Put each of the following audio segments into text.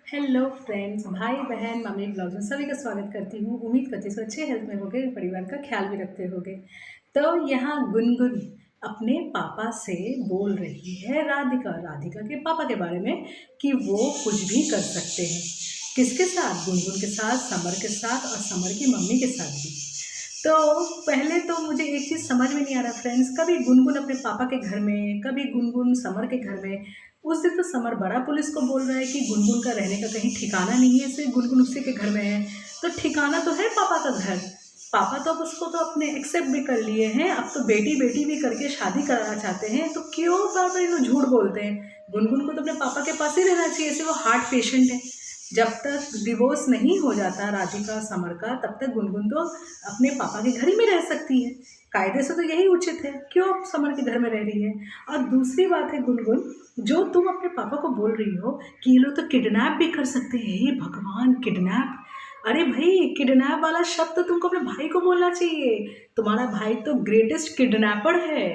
Hello friends, भाई बहन, mummy blogs में सभी का स्वागत करती हूँ। उम्मीद करती हूँ अच्छे हेल्थ में होगे, परिवार का ख्याल भी रखते होगे। तो यहाँ गुनगुन अपने पापा से बोल रही है राधिका के पापा के बारे में कि वो कुछ भी कर सकते हैं। किसके साथ? गुनगुन के साथ, समर के साथ और समर की मम्मी के साथ भी। तो पहले तो मुझे एक चीज़ समझ में नहीं आ रहा फ्रेंड्स, कभी गुनगुन अपने पापा के घर में, कभी गुनगुन समर के घर में। उस दिन तो समर बड़ा पुलिस को बोल रहा है कि गुनगुन का रहने का कहीं ठिकाना नहीं है, सिर्फ गुनगुन उसी के घर में है। तो ठिकाना तो है पापा का घर। पापा तो अब उसको तो अपने एक्सेप्ट भी कर लिए हैं, अब तो बेटी बेटी भी करके शादी कराना चाहते हैं। तो क्यों पापा ये झूठ बोलते हैं? गुनगुन को तो अपने पापा के पास ही रहना चाहिए, ऐसे वो हार्ट पेशेंट है। जब तक डिवोर्स नहीं हो जाता राधिका समर का, तब तक गुनगुन तो अपने पापा के घर ही में रह सकती है। कायदे से तो यही उचित है, क्यों समर के घर में रह रही है? और दूसरी बात है गुनगुन, जो तुम अपने पापा को बोल रही हो कि ये लोग तो किडनैप भी कर सकते हैं। हे भगवान, किडनैप! अरे भाई, किडनैप वाला शब्द तो तुमको अपने भाई को बोलना चाहिए। तुम्हारा भाई तो ग्रेटेस्ट किडनैपर है,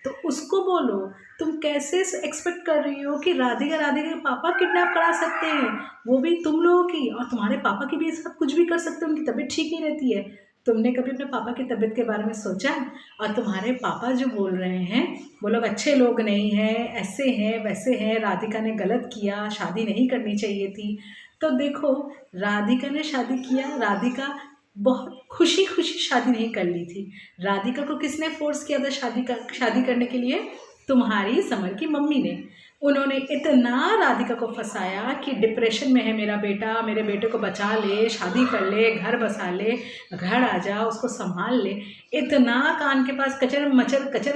तो उसको बोलो। तुम कैसे एक्सपेक्ट कर रही हो कि राधिका के पापा किडनैप करा सकते हैं, वो भी तुम लोगों की? और तुम्हारे पापा की भी सब कुछ भी कर सकते हैं, उनकी तबीयत ठीक नहीं रहती है। तुमने कभी अपने पापा की तबीयत के बारे में सोचा? और तुम्हारे पापा जो बोल रहे हैं वो लोग अच्छे लोग नहीं हैं, ऐसे हैं वैसे हैं, राधिका ने गलत किया, शादी नहीं करनी चाहिए थी। तो देखो, राधिका ने शादी किया, राधिका बहुत खुशी खुशी शादी नहीं कर ली थी। राधिका को किसने फोर्स किया था शादी करने के लिए? तुम्हारी समर की मम्मी ने। उन्होंने इतना राधिका को फंसाया कि डिप्रेशन में है मेरा बेटा, मेरे बेटे को बचा ले, शादी कर ले, घर बसा ले, घर आ जा, उसको संभाल ले। इतना कान के पास कचर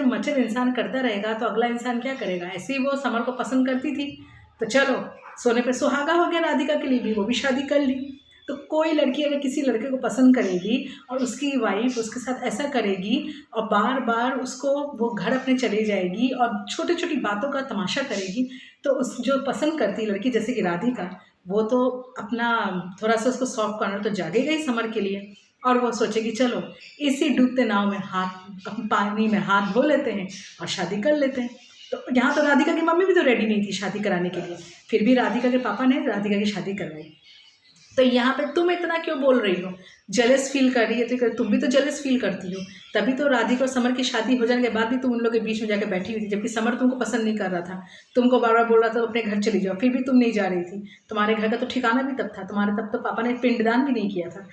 मचर इंसान करता रहेगा तो अगला इंसान क्या करेगा? ऐसे ही वो समर को पसंद करती थी, तो चलो सोने पे सुहागा हो गया राधिका के लिए भी, वो भी शादी कर ली। तो कोई लड़की अगर किसी लड़के को पसंद करेगी और उसकी वाइफ उसके साथ ऐसा करेगी और बार बार उसको वो घर अपने चले जाएगी और छोटी छोटी बातों का तमाशा करेगी, तो उस जो पसंद करती लड़की जैसे कि राधिका, वो तो अपना थोड़ा सा उसको सॉफ्ट कॉर्नर तो जागेगा ही समर के लिए। और वो सोचेगी चलो इसी डूबते नाव में पानी में हाथ धो लेते हैं और शादी कर लेते हैं। तो यहाँ तो राधिका की मम्मी भी तो रेडी नहीं थी शादी कराने के लिए, फिर भी राधिका के पापा ने राधिका की शादी करवाई। तो यहाँ पे तुम इतना क्यों बोल रही हो? जेलस फील कर रही है तो तुम भी तो जेलस फील करती हो। तभी तो राधिका और समर की शादी हो जाने के बाद भी तुम उन लोगों के बीच में जाकर बैठी हुई थी, जबकि समर तुमको पसंद नहीं कर रहा था, तुमको बार बार बोल रहा था अपने घर चली जाओ, फिर भी तुम नहीं जा रही थी। तुम्हारे घर का तो ठिकाना भी तब था, तुम्हारे तब तो पापा ने पिंडदान भी नहीं किया था।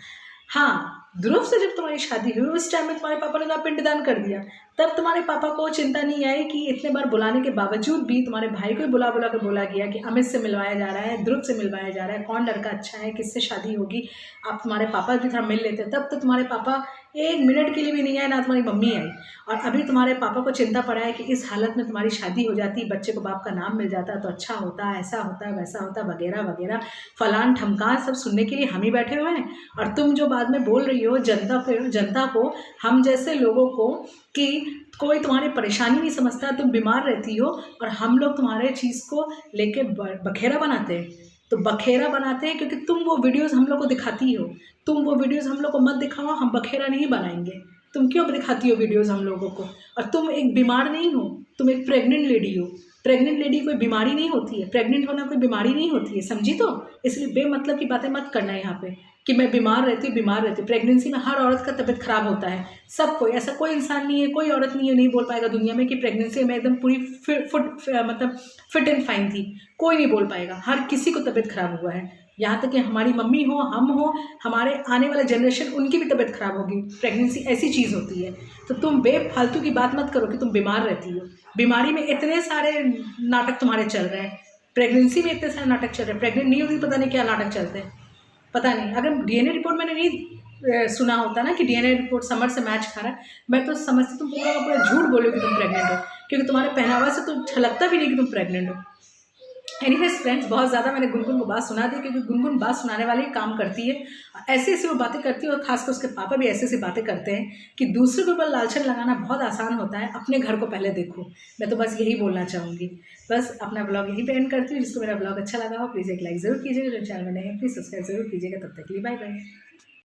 हाँ, ध्रुव से जब तुम्हारी शादी हुई उस टाइम में तुम्हारे पापा ने तो पिंडदान कर दिया। तब तुम्हारे पापा को चिंता नहीं आई कि इतने बार बुलाने के बावजूद भी तुम्हारे भाई को ही बुला बुला कर बोला गया कि अमित से मिलवाया जा रहा है, ध्रुव से मिलवाया जा रहा है, कौन लड़का अच्छा है, किससे शादी होगी। आप तुम्हारे पापा भी थोड़ा मिल लेते, तब तो तुम्हारे पापा एक मिनट के लिए भी नहीं आए, ना तुम्हारी मम्मी आई। और अभी तुम्हारे पापा को चिंता पड़ा है कि इस हालत में तुम्हारी शादी हो जाती, बच्चे को बाप का नाम मिल जाता तो अच्छा होता, ऐसा होता वैसा होता वगैरह वगैरह, फलान ठमकान सब सुनने के लिए हम ही बैठे हुए हैं। और तुम जो बाद में बोल रही हो जनता को, हम जैसे लोगों को, कि कोई तुम्हारी परेशानी नहीं समझता, तुम बीमार रहती हो और हम लोग तुम्हारे चीज़ को लेके बखेरा बनाते हैं। तो बखेरा बनाते हैं क्योंकि तुम वो वीडियोस हम लोग को दिखाती हो। तुम वो वीडियोस हम लोग को मत दिखाओ, हम बखेरा नहीं बनाएंगे। तुम क्यों दिखाती हो वीडियोस हम लोगों को? और तुम एक बीमार नहीं हो, तुम एक प्रेग्नेंट लेडी हो। प्रेग्नेंट लेडी कोई बीमारी नहीं होती है, प्रेग्नेंट होना कोई बीमारी नहीं होती है, समझी? तो इसलिए बेमतलब की बातें मत करना यहाँ पे कि मैं बीमार रहती हूँ। प्रेगनेंसी में हर औरत का तबीयत खराब होता है, सबको। ऐसा कोई इंसान नहीं है, कोई औरत नहीं है, नहीं बोल पाएगा दुनिया में कि प्रेगनेंसी में एकदम पूरी फिट एंड फाइन थी। कोई नहीं बोल पाएगा, हर किसी को तबीयत खराब हुआ है। यहाँ तक कि हमारी मम्मी हो, हम हो, हमारे आने वाला जनरेशन, उनकी भी तबीयत खराब होगी। प्रेगनेंसी ऐसी चीज़ होती है। तो तुम बेफालतू की बात मत करो कि तुम बीमार रहती हो। बीमारी में इतने सारे नाटक तुम्हारे चल रहे हैं, प्रेगनेंसी में इतने सारे नाटक चल रहे हैं, प्रेग्नेंट नहीं होती पता नहीं क्या नाटक चलते हैं, पता नहीं। अगर डीएनए रिपोर्ट मैंने नहीं सुना होता ना कि डीएनए रिपोर्ट समर से मैच खा रहा है, मैं तो समझती तुम पूरा का पूरा झूठ बोलो कि तुम प्रेग्नेंट हो, क्योंकि तुम्हारे पहनावा से तो झलकता भी नहीं कि तुम प्रेग्नेंट हो। एनीवेज फ्रेंड्स, बहुत ज़्यादा मैंने गुनगुन को बात सुना दी, क्योंकि गुनगुन बात सुनाने वाली काम करती है। ऐसी ऐसी वो बातें करती है, और खासकर उसके पापा भी ऐसी ऐसी बातें करते हैं कि दूसरे के ऊपर लालचन लगाना बहुत आसान होता है, अपने घर को पहले देखो। मैं तो बस यही बोलना चाहूँगी। बस अपना ब्लॉग यहीं पे एंड करती हूँ। जिसको मेरा ब्लॉग अच्छा लगा हो प्लीज़ एक लाइक ज़रूर कीजिएगा, जो चैनल में नए हैं प्लीज़ सब्सक्राइब जरूर कीजिएगा। तब तक के लिए बाय बाय।